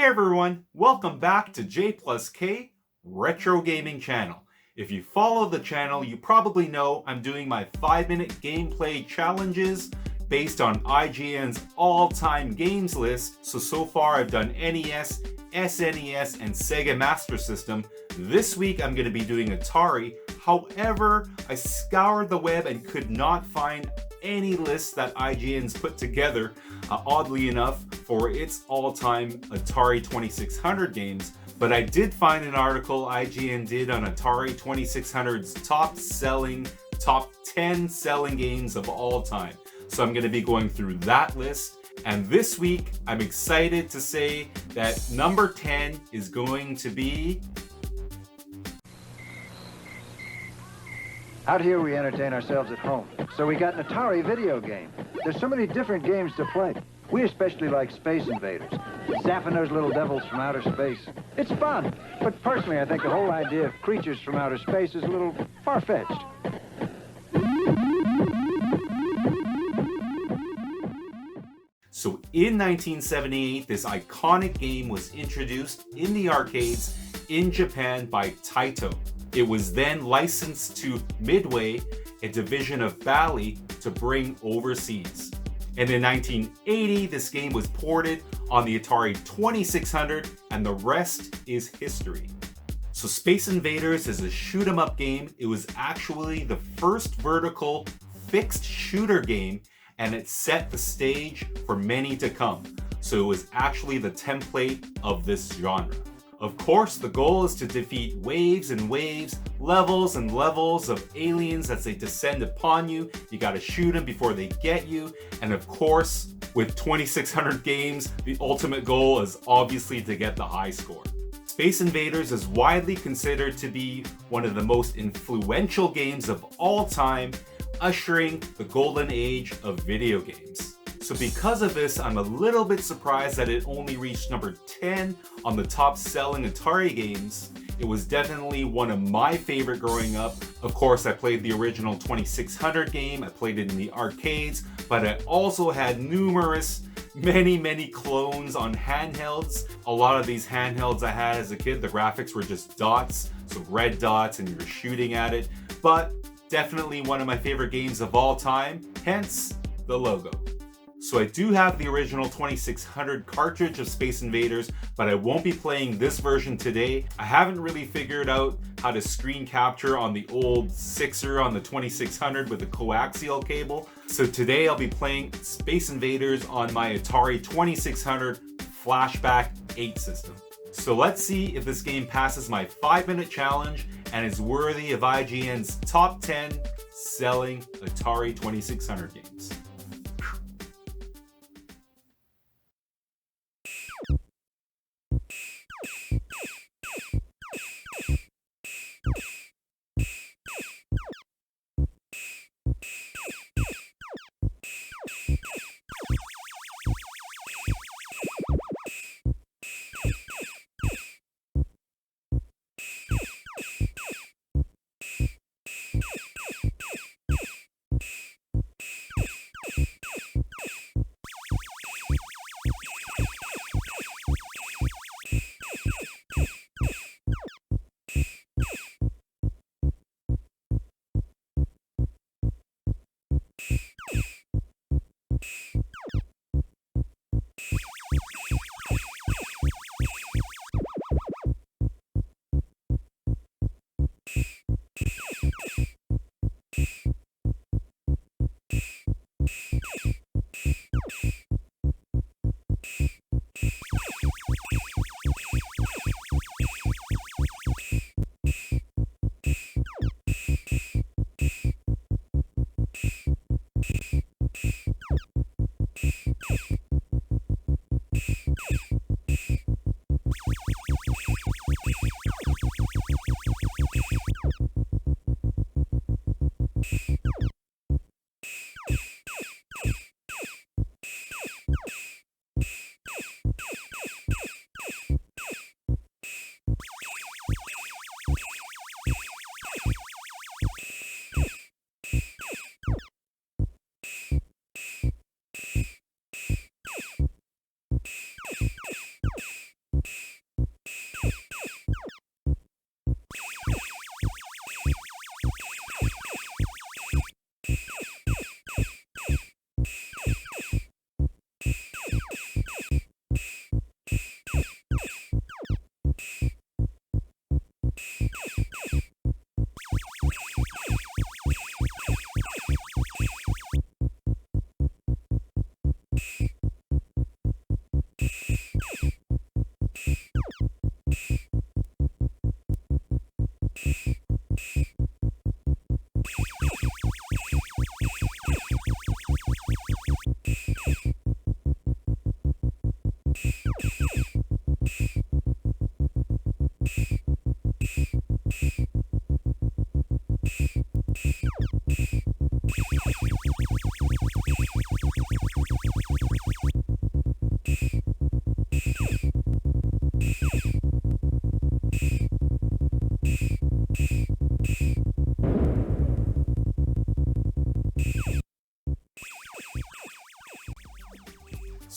Hey everyone, welcome back to J+K Retro Gaming channel. If you follow the channel, you probably know I'm doing my 5-minute gameplay challenges based on IGN's all-time games list. So far I've done NES, SNES, and Sega Master System. This week I'm going to be doing Atari. However, I scoured the web and could not find any list that IGN's put together, oddly enough, for its all-time Atari 2600 games. But I did find an article IGN did on Atari 2600's top 10 selling games of all time. So I'm going to be going through that list. And this week, I'm excited to say that number 10 is going to be... Out here we entertain ourselves at home, so we got an Atari video game. There's so many different games to play. We especially like Space Invaders, zapping those little devils from outer space. It's fun, but personally I think the whole idea of creatures from outer space is a little far-fetched. So in 1978, this iconic game was introduced in the arcades in Japan by Taito. It was then licensed to Midway, a division of Bally, to bring overseas. And in 1980, this game was ported on the Atari 2600, and the rest is history. So Space Invaders is a shoot 'em up game. It was actually the first vertical fixed shooter game, and it set the stage for many to come. So it was actually the template of this genre. Of course, the goal is to defeat waves and waves, levels and levels of aliens as they descend upon you. You gotta shoot them before they get you. And of course, with 2600 games, the ultimate goal is obviously to get the high score. Space Invaders is widely considered to be one of the most influential games of all time, ushering the golden age of video games. So because of this, I'm a little bit surprised that it only reached number 10 on the top selling Atari games. It was definitely one of my favorite growing up. Of course, I played the original 2600 game, I played it in the arcades, but I also had many clones on handhelds. A lot of these handhelds I had as a kid, the graphics were just dots, so red dots, and you were shooting at it. But definitely one of my favorite games of all time, hence the logo. So I do have the original 2600 cartridge of Space Invaders, but I won't be playing this version today. I haven't really figured out how to screen capture on the old 6er on the 2600 with the coaxial cable. So today I'll be playing Space Invaders on my Atari 2600 Flashback 8 system. So let's see if this game passes my 5-minute challenge and is worthy of IGN's top 10 selling Atari 2600 games.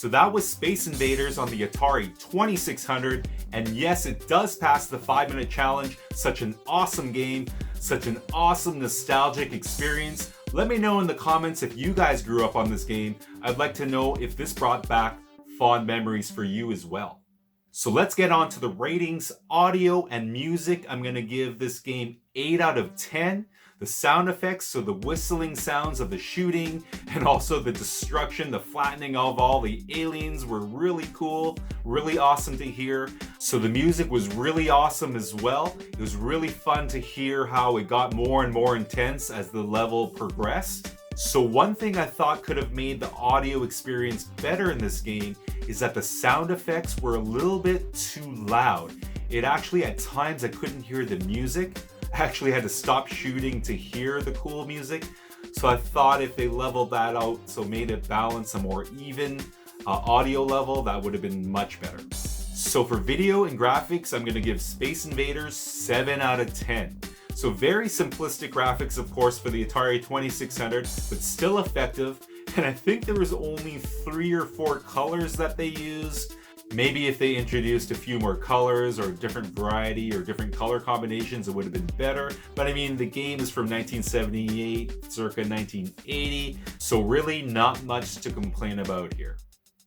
So that was Space Invaders on the Atari 2600, and yes, it does pass the 5-minute challenge. Such an awesome game, such an awesome nostalgic experience. Let me know in the comments if you guys grew up on this game. I'd like to know if this brought back fond memories for you as well. So let's get on to the ratings. Audio and music, I'm gonna give this game 8 out of 10. The sound effects, so the whistling sounds of the shooting and also the destruction, the flattening of all the aliens were really cool, really awesome to hear. So the music was really awesome as well. It was really fun to hear how it got more and more intense as the level progressed. So one thing I thought could have made the audio experience better in this game is that the sound effects were a little bit too loud. It actually, at times, I couldn't hear the music. I actually had to stop shooting to hear the cool music. So I thought if they leveled that out, so made it balance a more even audio level, that would have been much better. So for video and graphics, I'm gonna give Space Invaders 7 out of 10. So very simplistic graphics, of course, for the Atari 2600, but still effective. And I think there was only 3 or 4 colors that they used. Maybe if they introduced a few more colors or different variety or different color combinations, it would have been better. But I mean, the game is from 1978, circa 1980. So really not much to complain about here.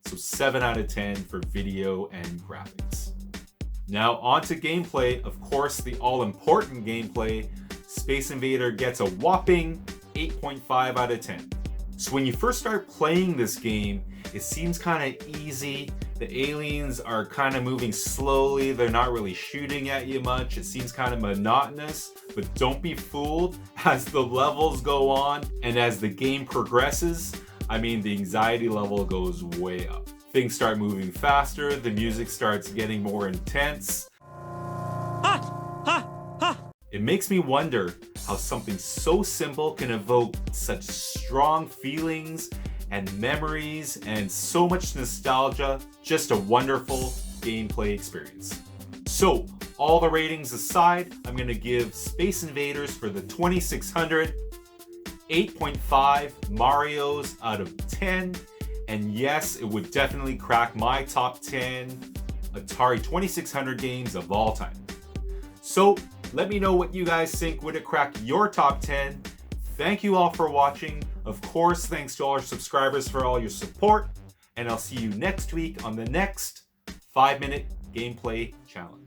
So 7 out of 10 for video and graphics. Now on to gameplay. Of course, the all-important gameplay. Space Invader gets a whopping 8.5 out of 10. So when you first start playing this game, it seems kind of easy. The aliens are kind of moving slowly. They're not really shooting at you much. It seems kind of monotonous, but don't be fooled. As the levels go on and as the game progresses, I mean, the anxiety level goes way up. Things start moving faster. The music starts getting more intense. It makes me wonder how something so simple can evoke such strong feelings and memories and so much nostalgia. Just a wonderful gameplay experience. So all the ratings aside, I'm gonna give Space Invaders for the 2600 8.5 Marios out of 10. And yes, it would definitely crack my top 10 Atari 2600 games of all time. So let me know what you guys think. Would it crack your top 10? Thank you all for watching. Of course, thanks to all our subscribers for all your support. And I'll see you next week on the next 5-minute gameplay challenge.